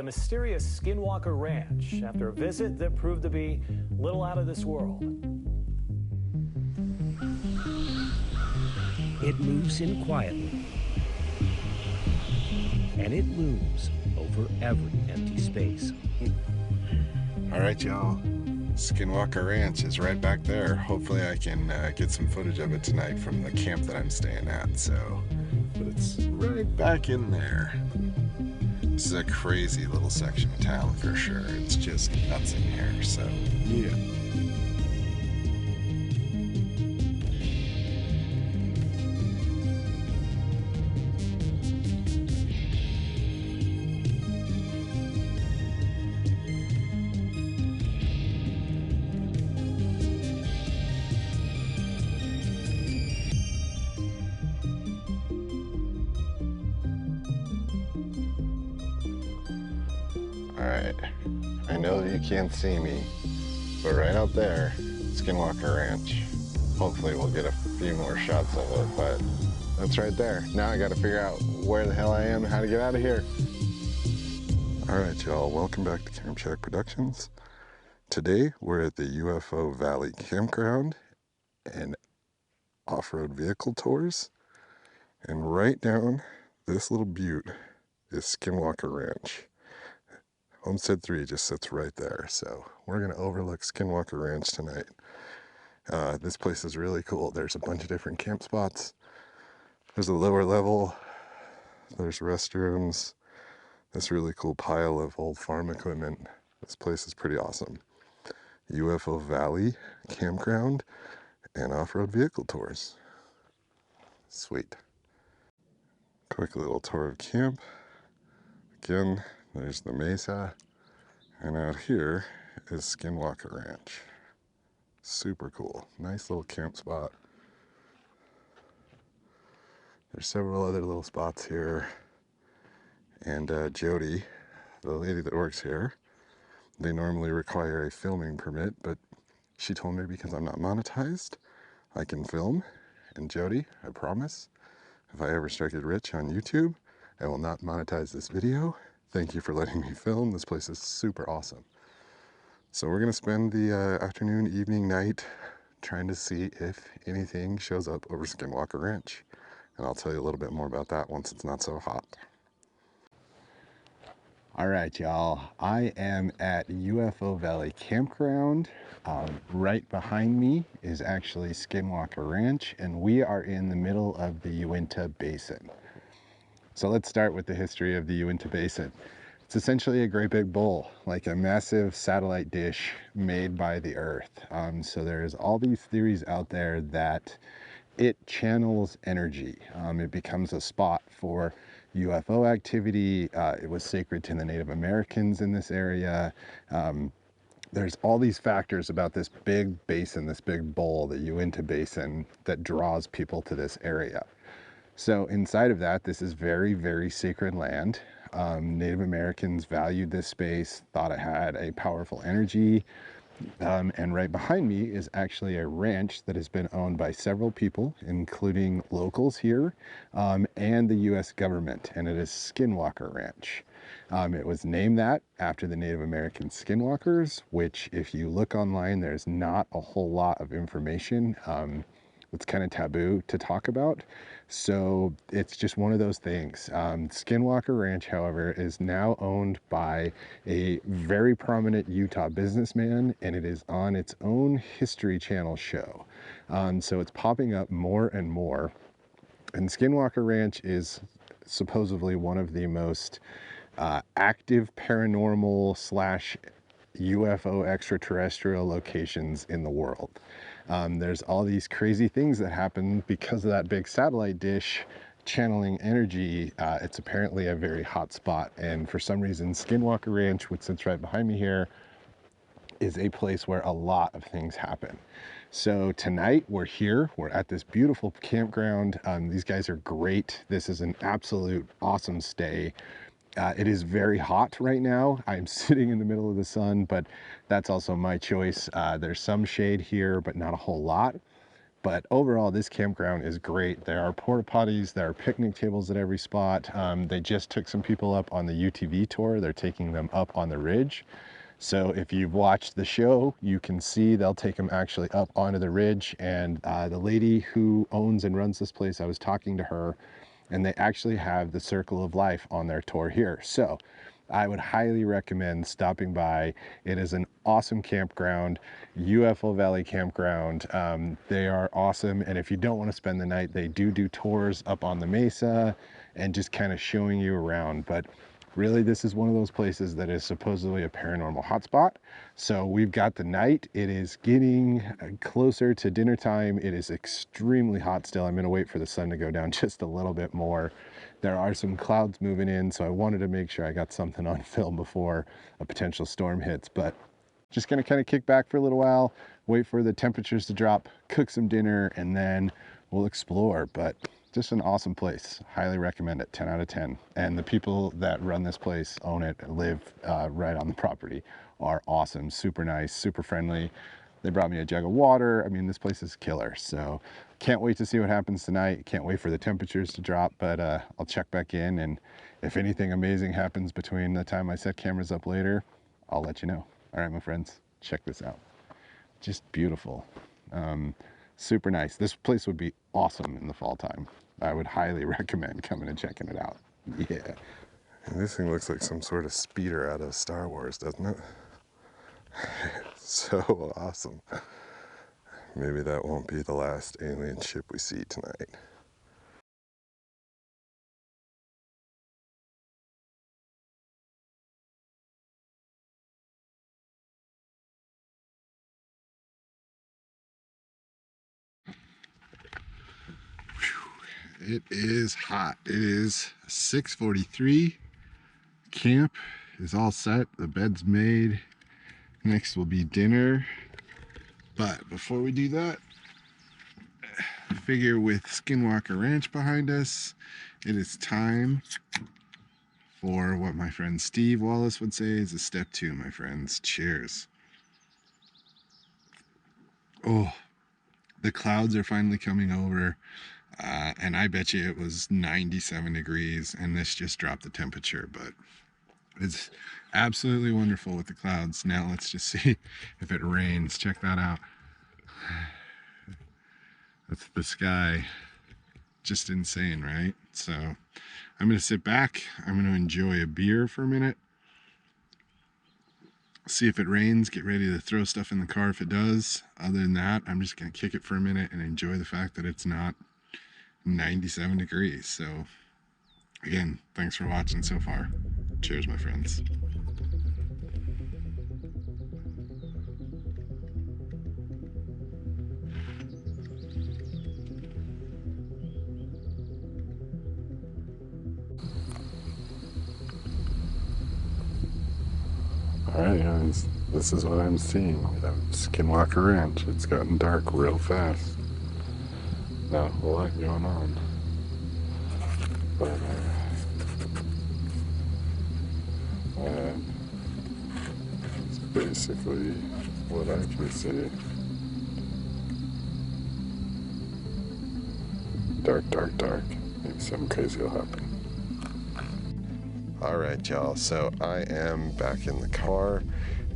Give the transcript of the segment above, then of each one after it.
The mysterious Skinwalker Ranch after a visit that proved to be little out of this world. It moves in quietly, and it looms over every empty space. All right, y'all. Skinwalker Ranch is right back there. Hopefully I can get some footage of it tonight from the camp that I'm staying at. But it's right back in there. This is a crazy little section of town for sure. It's just nuts in here, so yeah. Alright, I know that you can't see me, but right out there, Skinwalker Ranch. Hopefully we'll get a few more shots of it, but that's right there. Now I gotta figure out where the hell I am and how to get out of here. Alright y'all, welcome back to Camp Shack Productions. Today we're at the UFO Valley Campground and off-road vehicle tours. And right down this little butte is Skinwalker Ranch. Homestead 3 just sits right there, so we're going to overlook Skinwalker Ranch tonight. This place is really cool. There's a bunch of different camp spots. There's a lower level. There's restrooms. This really cool pile of old farm equipment. This place is pretty awesome. UFO Valley Campground and off-road vehicle tours. Sweet. Quick little tour of camp. Again, there's the mesa, and out here is Skinwalker Ranch. Super cool. Nice little camp spot. There's several other little spots here. And Jody, the lady that works here, they normally require a filming permit, but she told me because I'm not monetized, I can film. And Jody, I promise, if I ever start get rich on YouTube, I will not monetize this video. Thank you for letting me film. This place is super awesome. So we're gonna spend the afternoon, evening, night trying to see if anything shows up over Skinwalker Ranch. And I'll tell you a little bit more about that once it's not so hot. All right, y'all. I am at UFO Valley Campground. Right behind me is actually Skinwalker Ranch, and we are in the middle of the Uinta Basin. So let's start with the history of the Uinta Basin. It's essentially a great big bowl, like a massive satellite dish made by the Earth. So there's all these theories out there that it channels energy. It becomes a spot for UFO activity. It was sacred to the Native Americans in this area. There's all these factors about this big basin, this big bowl, the Uinta Basin, that draws people to this area. So inside of that, this is very, very sacred land. Native Americans valued this space, thought it had a powerful energy. And right behind me is actually a ranch that has been owned by several people, including locals here, and the US government, and it is Skinwalker Ranch. It was named that after the Native American skinwalkers, which if you look online, there's not a whole lot of information. It's kind of taboo to talk about. So it's just one of those things. Skinwalker Ranch, however, is now owned by a very prominent Utah businessman, and it is on its own History Channel show. So it's popping up more and more. And Skinwalker Ranch is supposedly one of the most active paranormal / UFO extraterrestrial locations in the world. There's all these crazy things that happen because of that big satellite dish channeling energy. It's apparently a very hot spot, and for some reason Skinwalker Ranch, which sits right behind me here, is a place where a lot of things happen. So tonight we're here, we're at this beautiful campground. These guys are great. This is an absolute awesome stay. It is very hot right now. I'm sitting in the middle of the sun, but that's also my choice. There's some shade here, but not a whole lot. But overall, this campground is great. There are porta potties, there are picnic tables at every spot. They just took some people up on the UTV tour. They're taking them up on the ridge. So if you've watched the show, you can see they'll take them actually up onto the ridge. And the lady who owns and runs this place, I was talking to her, and they actually have the Circle of Life on their tour here. So I would highly recommend stopping by. It is an awesome campground, UFO Valley Campground. They are awesome. And if you don't want to spend the night, they do tours up on the mesa and just kind of showing you around. But really, this is one of those places that is supposedly a paranormal hotspot. So we've got the night. It is getting closer to dinner time. It is extremely hot still. I'm going to wait for the sun to go down just a little bit more. There are some clouds moving in, so I wanted to make sure I got something on film before a potential storm hits. But just going to kind of kick back for a little while, wait for the temperatures to drop, cook some dinner, and then we'll explore. But just an awesome place. Highly recommend it. 10 out of 10. And the people that run this place, own it, live right on the property, are awesome, super nice, super friendly. They brought me a jug of water. I mean, this place is killer. So can't wait to see what happens tonight. Can't wait for the temperatures to drop, but I'll check back in. And if anything amazing happens between the time I set cameras up later, I'll let you know. All right, my friends, check this out. Just beautiful. Super nice. This place would be awesome in the fall time. I would highly recommend coming and checking it out. Yeah. And this thing looks like some sort of speeder out of Star Wars, doesn't it? So awesome. Maybe that won't be the last alien ship we see tonight. It is hot. It is 6:43. Camp is all set. The bed's made. Next will be dinner. But before we do that, I figure with Skinwalker Ranch behind us, it is time for what my friend Steve Wallace would say is a step two, my friends. Cheers. Oh, the clouds are finally coming over. And I bet you it was 97 degrees and this just dropped the temperature, but it's absolutely wonderful with the clouds. Now let's just see if it rains. Check that out. That's the sky. Just insane, right? So I'm going to sit back. I'm going to enjoy a beer for a minute. See if it rains. Get ready to throw stuff in the car if it does. Other than that, I'm just going to kick it for a minute and enjoy the fact that it's not 97 degrees. So again, thanks for watching so far. Cheers, my friends. Alright guys, this is what I'm seeing at Skinwalker Ranch. It's gotten dark real fast. Not a whole lot going on. But it's basically what I can see. Dark, dark, dark. Maybe something crazy will happen. Alright y'all, so I am back in the car.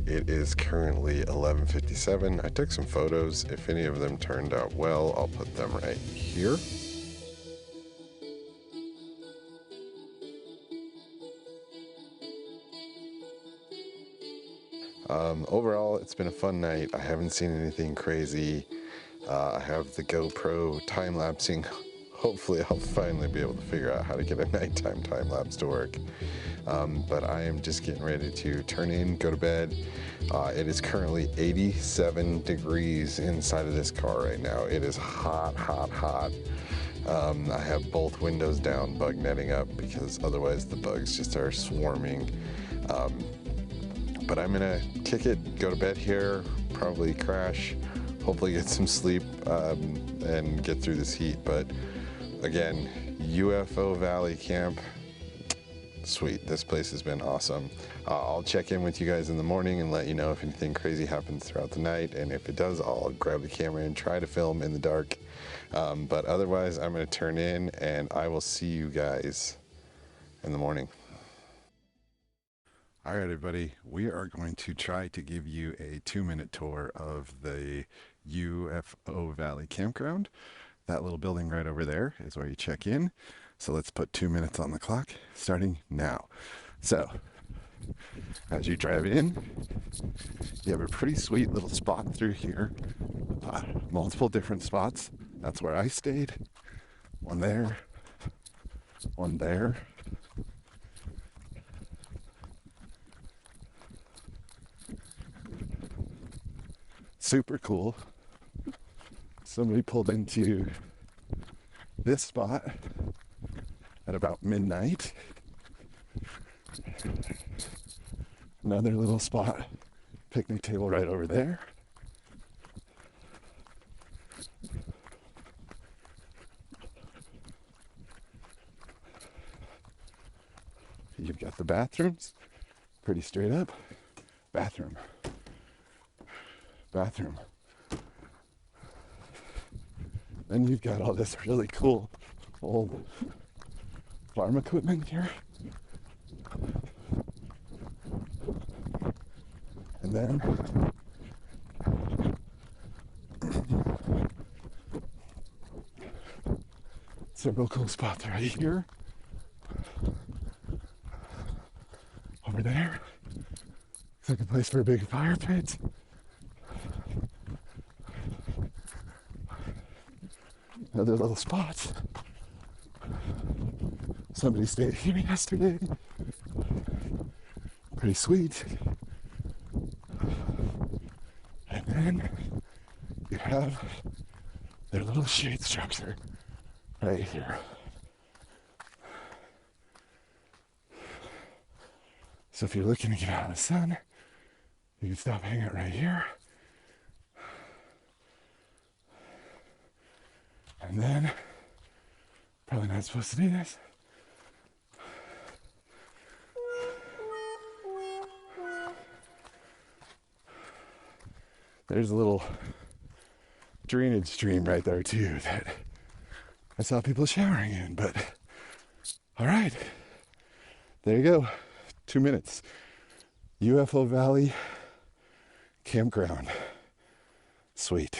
It is currently 11:57. I took some photos. If any of them turned out well, I'll put them right here. Overall, it's been a fun night. I haven't seen anything crazy. I have the GoPro time-lapsing. Hopefully I'll finally be able to figure out how to get a nighttime time-lapse to work. But I am just getting ready to turn in, go to bed. It is currently 87 degrees inside of this car right now. It is hot, hot, hot. I have both windows down, bug netting up, because otherwise the bugs just are swarming. But I'm gonna kick it, go to bed here, probably crash, hopefully get some sleep, and get through this heat. But again, UFO Valley Camp, sweet. This place has been awesome. I'll check in with you guys in the morning and let you know if anything crazy happens throughout the night, and if it does, I'll grab the camera and try to film in the dark. But otherwise, I'm going to turn in, and I will see you guys in the morning. All right, everybody, we are going to try to give you a 2-minute tour of the UFO Valley Campground. That little building right over there is where you check in. So let's put 2 minutes on the clock, starting now. So, as you drive in, you have a pretty sweet little spot through here. Multiple different spots. That's where I stayed. One there, one there. Super cool. Somebody pulled into this spot at about midnight. Another little spot, picnic table right over there. You've got the bathrooms, pretty straight up. Bathroom. Bathroom. Then you've got all this really cool old farm equipment here. And then several cool spots right here. Over there. Looks like a place for a big fire pit. Other little spots. Somebody stayed here yesterday. Pretty sweet. And then you have their little shade structure right here. So if you're looking to get out of the sun, you can stop hanging out right here. And then, probably not supposed to do this. There's a little drainage stream right there too that I saw people showering in, but all right, there you go. 2 minutes. UFO Valley Campground. Sweet.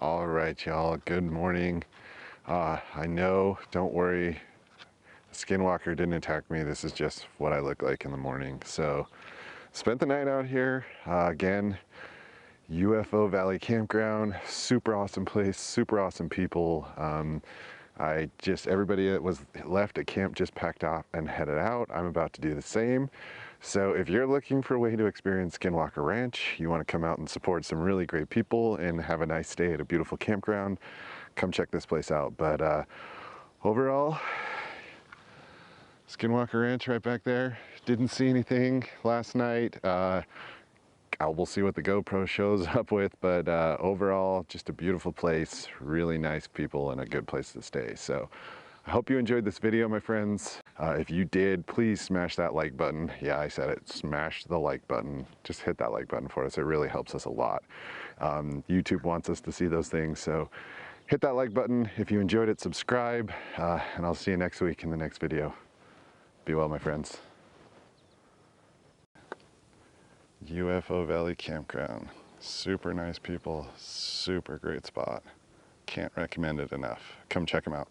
All right, y'all, good morning. I know, don't worry, Skinwalker didn't attack me. This is just what I look like in the morning. So, spent the night out here. Again, UFO Valley Campground, super awesome place, super awesome people. Everybody that was left at camp just packed off and headed out. I'm about to do the same. So if you're looking for a way to experience Skinwalker Ranch, you want to come out and support some really great people and have a nice stay at a beautiful campground, come check this place out. But overall, Skinwalker Ranch right back there. Didn't see anything last night. We'll see what the GoPro shows up with, but overall, just a beautiful place, really nice people, and a good place to stay. So I hope you enjoyed this video, my friends. If you did, please smash that like button. Yeah, I said it, smash the like button. Just hit that like button for us. It really helps us a lot. YouTube wants us to see those things, so hit that like button. If you enjoyed it, subscribe, and I'll see you next week in the next video. Be well, my friends. UFO Valley Campground. Super nice people, super great spot. Can't recommend it enough. Come check them out.